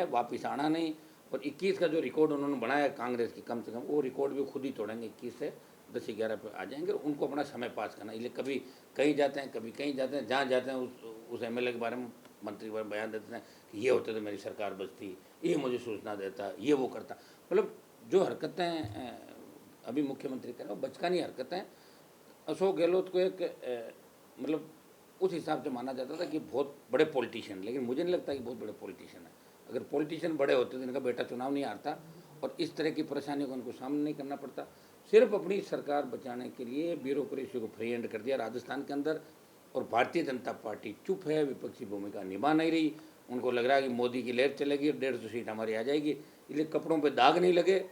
वापिस आना नहीं। और 21 का जो रिकॉर्ड उन्होंने बनाया कांग्रेस की, कम से कम वो रिकॉर्ड भी खुद ही तोड़ेंगे। 21 से 10-11 पे आ जाएंगे और उनको अपना समय पास करना। इसलिए कभी कहीं जाते हैं, कभी कहीं जाते हैं, जहाँ जाते हैं उस एमएलए के बारे में, मंत्री के बारे में बयान देते हैं कि ये होते तो मेरी सरकार बचती, ये मुझे सूचना देता, ये वो करता। मतलब जो हरकतें अभी मुख्यमंत्री कर रहे हैं वो बचकानी हरकतें। अशोक गहलोत को एक मतलब उस हिसाब से माना जाता था कि बहुत बड़े पॉलिटिशियन, लेकिन मुझे नहीं लगता कि बहुत बड़े पॉलिटिशियन है। अगर पॉलिटिशियन बड़े होते तो इनका बेटा चुनाव नहीं हारता और इस तरह की परेशानियों को उनको सामना नहीं करना पड़ता। सिर्फ अपनी सरकार बचाने के लिए ब्यूरोक्रेसी को फ्री हैंड कर दिया राजस्थान के अंदर। और भारतीय जनता पार्टी चुप है, विपक्षी भूमिका निभा नहीं रही। उनको लग रहा है कि मोदी की लहर चलेगी और 150 सीट हमारी आ जाएगी, इसलिए कपड़ों पर दाग नहीं लगे।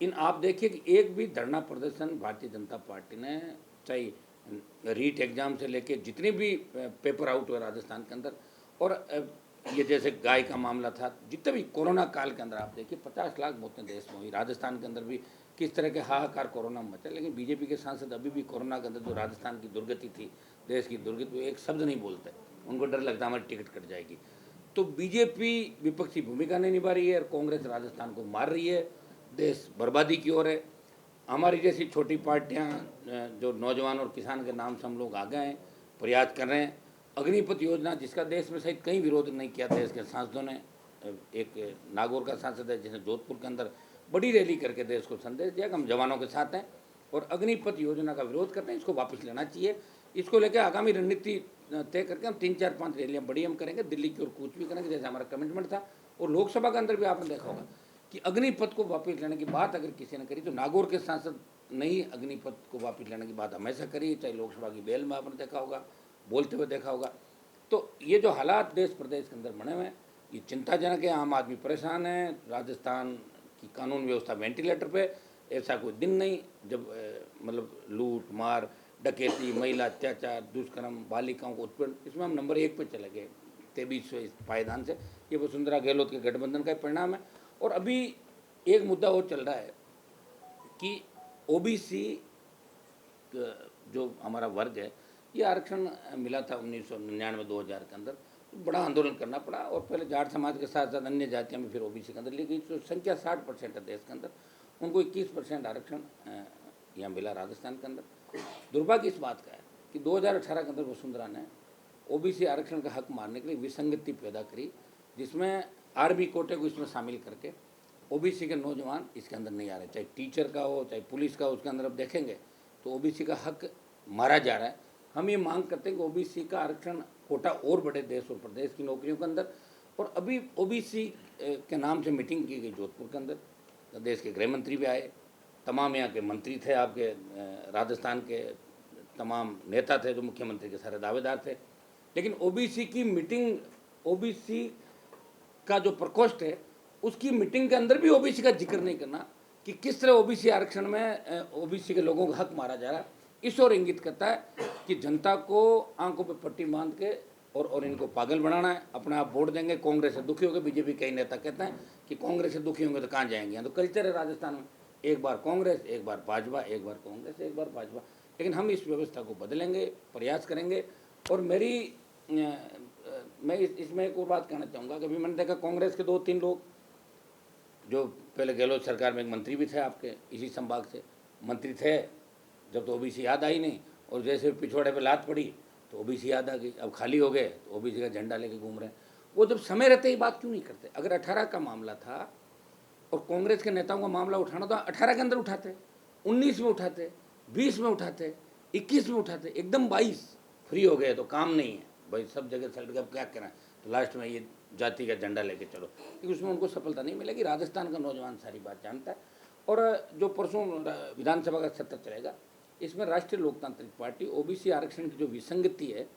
इन आप देखिए कि एक भी धरना प्रदर्शन भारतीय जनता पार्टी ने, चाहे रीट एग्जाम से लेके जितने भी पेपर आउट हुए राजस्थान के अंदर, और ये जैसे गाय का मामला था, जितने भी कोरोना काल के अंदर आप देखिए 50 लाख मौतें देश में हुई। राजस्थान के अंदर भी किस तरह के हाहाकार कोरोना में मचा, लेकिन बीजेपी के सांसद अभी भी कोरोना के अंदर जो राजस्थान की दुर्गति थी, देश की दुर्गति, वो एक शब्द नहीं बोलते। उनको डर लगता हमारी टिकट कट जाएगी। तो बीजेपी विपक्षी भूमिका नहीं निभा रही है और कांग्रेस राजस्थान को मार रही है, देश बर्बादी की ओर है। हमारी जैसी छोटी पार्टियां जो नौजवान और किसान के नाम से हम लोग आ गए हैं, प्रयास कर रहे हैं। अग्निपथ योजना, जिसका देश में सहित कहीं विरोध नहीं किया देश के सांसदों ने। एक नागौर का सांसद है जिसने जोधपुर के अंदर बड़ी रैली करके देश को संदेश दिया कि हम जवानों के साथ हैं और अग्निपथ योजना का विरोध करते हैं, इसको वापस लेना चाहिए। इसको लेकर आगामी रणनीति तय करके हम 3-4-5 रैलियाँ बड़ी हम करेंगे, दिल्ली की ओर कूच भी करेंगे जैसे हमारा कमिटमेंट था। और लोकसभा के अंदर भी आपने देखा होगा कि अग्निपथ को वापस लेने की बात अगर किसी ने करी तो नागौर के सांसद ने ही अग्निपथ को वापस लेने की बात हमेशा करी, चाहे लोकसभा की बेल में आपने देखा होगा, बोलते हुए देखा होगा। तो ये जो हालात देश प्रदेश के अंदर बने हुए हैं, ये चिंताजनक है। आम आदमी परेशान है। राजस्थान की कानून व्यवस्था वेंटिलेटर पे, ऐसा कोई दिन नहीं जब मतलब लूट मार, डकैती, महिला अत्याचार, दुष्कर्म, बालिकाओं को उत्पीड़न, इसमें हम नंबर 1 पे चले गए 23वें पायदान से। ये वसुंधरा गहलोत के गठबंधन का परिणाम है। और अभी एक मुद्दा और चल रहा है कि ओबीसी जो हमारा वर्ग है, ये आरक्षण मिला था 1999-2000 के अंदर, तो बड़ा आंदोलन करना पड़ा। और पहले जाट समाज के साथ साथ अन्य जातियां भी फिर ओबीसी के अंदर ली गई। तो संख्या 60% है देश के अंदर, उनको 21% आरक्षण यहाँ मिला राजस्थान के अंदर। दुर्भाग्य इस बात का है कि 2018 के अंदर वसुंधरा ने ओबीसी आरक्षण का हक मारने के लिए विसंगति पैदा करी, जिसमें आरबी कोटे को इसमें शामिल करके ओबीसी के नौजवान इसके अंदर नहीं आ रहे, चाहे टीचर का हो चाहे पुलिस का हो, उसके अंदर अब देखेंगे तो ओबीसी का हक मारा जा रहा है। हम ये मांग करते हैं कि ओबीसी का आरक्षण कोटा और बढ़े देश और प्रदेश की नौकरियों के अंदर। और अभी ओबीसी के नाम से मीटिंग की गई जोधपुर के अंदर, देश के गृह मंत्री भी आए, तमाम यहाँ के मंत्री थे, आपके राजस्थान के तमाम नेता थे, जो मुख्यमंत्री के सारे दावेदार थे। लेकिन ओबीसी की मीटिंग, ओबीसी का जो प्रकोष्ठ है उसकी मीटिंग के अंदर भी ओबीसी का जिक्र नहीं करना कि किस तरह ओबीसी आरक्षण में ओबीसी के लोगों का हक मारा जा रहा है, इस ओर इंगित करता है कि जनता को आंखों पे पट्टी बांध के और इनको पागल बनाना है। अपने आप वोट देंगे, कांग्रेस से दुखी होंगे। बीजेपी कई नेता कहते हैं कि कांग्रेस से दुखी होंगे तो कहाँ जाएंगे, यहाँ तो कल्चर है राजस्थान में, एक बार कांग्रेस, एक बार भाजपा, एक बार कांग्रेस, एक बार भाजपा। लेकिन हम इस व्यवस्था को बदलेंगे, प्रयास करेंगे। और मैं इसमें एक और बात कहना चाहूँगा कि अभी मैंने देखा कांग्रेस के 2-3 लोग, जो पहले गहलोत सरकार में एक मंत्री भी थे, आपके इसी संभाग से मंत्री थे, जब तो ओबीसी याद आई नहीं, और जैसे पिछवाड़े पे लात पड़ी तो ओबीसी याद आ गई। अब खाली हो गए तो ओबीसी का झंडा लेके घूम रहे हैं। वो जब समय रहते ही बात क्यों नहीं करते? अगर 18 का मामला था और कांग्रेस के नेताओं का मामला उठाना तो 18 के अंदर उठाते, 19 में उठाते, 20 में उठाते, 21 में उठाते, एकदम 22 फ्री हो गए तो काम नहीं है भाई, सब जगह चल गए, अब क्या करना है, तो लास्ट में ये जाति का झंडा लेके चलो, क्योंकि उसमें उनको सफलता नहीं मिलेगी। राजस्थान का नौजवान सारी बात जानता है। और जो परसों विधानसभा का सत्र चलेगा, इसमें राष्ट्रीय लोकतांत्रिक पार्टी ओबीसी आरक्षण की जो विसंगति है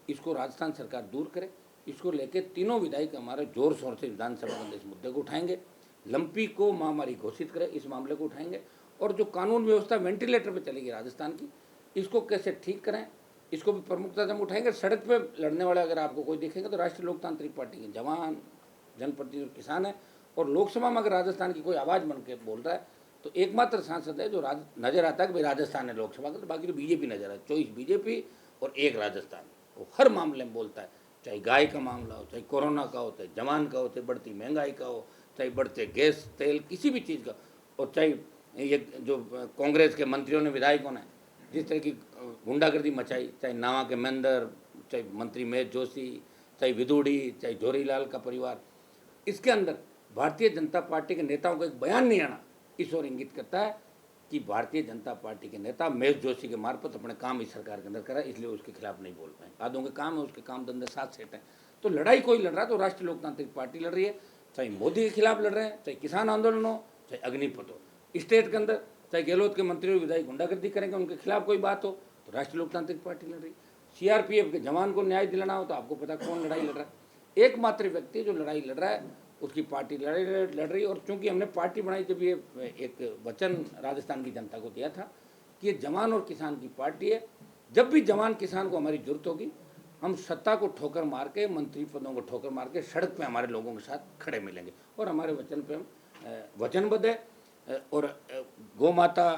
इसको राजस्थान सरकार दूर करे। इसको लेके तीनों विधायक हमारे जोर शोर से विधानसभा में इस मुद्दे को उठाएंगे। लंपी को महामारी घोषित करे, इस मामले को उठाएंगे। और जो कानून व्यवस्था वेंटिलेटर पर चलेगी राजस्थान की, इसको कैसे ठीक करें, इसको भी प्रमुखता से हम उठाएंगे। सड़क पे लड़ने वाले अगर आपको कोई दिखेगा तो राष्ट्रीय लोकतांत्रिक पार्टी के जवान, जनप्रतिनिधि, किसान है। और लोकसभा में अगर राजस्थान की कोई आवाज़ बन के बोल रहा है तो एकमात्र सांसद है जो नजर आता है कि भाई राजस्थान है लोकसभा का, तो बाकी तो बीजेपी नजर है। 24 बीजेपी और 1 राजस्थान, वो हर मामले में बोलता है चाहे गाय का मामला हो, चाहे कोरोना का हो, चाहे जवान का हो, चाहे बढ़ती महंगाई का हो, चाहे बढ़ते गैस तेल किसी भी चीज़ का, और चाहे ये जो कांग्रेस के मंत्रियों ने विधायकों ने जिस तरह की गुंडागर्दी मचाई, चाहे नावा के मेंदर, चाहे मंत्री महेश जोशी, चाहे विदुड़ी, चाहे जोरीलाल का परिवार, इसके अंदर भारतीय जनता पार्टी के नेताओं का एक बयान नहीं आना इस ओर इंगित करता है कि भारतीय जनता पार्टी के नेता महेश जोशी के मार्फत अपने काम इस सरकार के अंदर करा, इसलिए उसके खिलाफ नहीं बोल पाए। आदों के काम है, उसके काम धंधे साथ सेट हैं। तो लड़ाई कोई लड़ रहा है तो राष्ट्रीय लोकतांत्रिक पार्टी लड़ रही है, चाहे मोदी के खिलाफ लड़ रहे हैं, चाहे किसान आंदोलन हो, चाहे अग्निपथ हो। स्टेट के अंदर चाहे गहलोत के मंत्री और विधायक गुंडागर्दी करेंगे, उनके खिलाफ कोई बात हो तो राष्ट्रीय लोकतांत्रिक पार्टी लड़ रही है। सीआरपीएफ के जवान को न्याय दिलाना हो तो आपको पता कौन लड़ाई लड़ रहा है। एकमात्र व्यक्ति जो लड़ाई लड़ रहा है उसकी पार्टी लड़ रही। और चूंकि हमने पार्टी बनाई, जब ये एक वचन राजस्थान की जनता को दिया था कि ये जवान और किसान की पार्टी है, जब भी जवान किसान को हमारी जरूरत होगी हम सत्ता को ठोकर मार के, मंत्री पदों को ठोकर मार के सड़क पे हमारे लोगों के साथ खड़े मिलेंगे। और हमारे वचन पे हम वचनबद्ध है। और गौ माता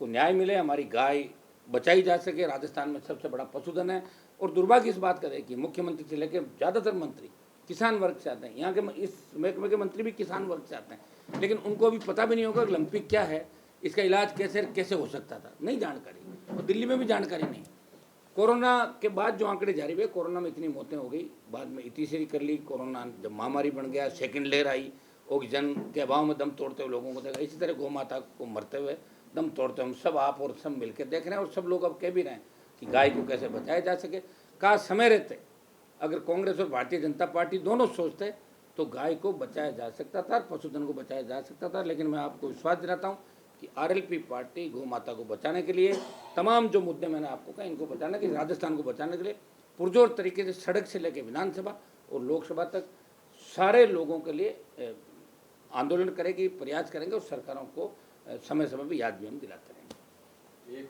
को न्याय मिले, हमारी गाय बचाई जा सके। राजस्थान में सबसे बड़ा पशुधन है। और दुर्भाग्य इस बात का है कि मुख्यमंत्री से लेकर ज़्यादातर मंत्री किसान वर्ग से आते हैं। यहाँ के इस महकमे के मंत्री भी किसान वर्ग से आते हैं, लेकिन उनको अभी पता भी नहीं होगा कि लंपी क्या है, इसका इलाज कैसे हो सकता था, नहीं जानकारी। और दिल्ली में भी जानकारी नहीं। कोरोना के बाद जो आंकड़े जारी हुए, कोरोना में इतनी मौतें हो गई, बाद में इतीसरी कर ली। कोरोना जब महामारी बन गया, सेकंड लेयर आई, ऑक्सीजन के अभाव में दम तोड़ते हुए लोगों को देखा। इसी तरह गौ माता को मरते हुए दम तोड़ते हम सब, आप और सब मिलकर देख रहे हैं। और सब लोग अब कह भी रहे हैं कि गाय को कैसे बचाया जा सके। का समय रहते अगर कांग्रेस और भारतीय जनता पार्टी दोनों सोचते तो गाय को बचाया जा सकता था, पशुधन को बचाया जा सकता था। लेकिन मैं आपको विश्वास दिलाता हूँ कि आरएलपी पार्टी गौ माता को बचाने के लिए, तमाम जो मुद्दे मैंने आपको कहा, इनको बचाने के, राजस्थान को बचाने के लिए पुरजोर तरीके से सड़क से लेकर विधानसभा और लोकसभा तक सारे लोगों के लिए आंदोलन करेगी, प्रयास करेंगे। और सरकारों को समय समय पर याद भी हम दिलाते रहेंगे।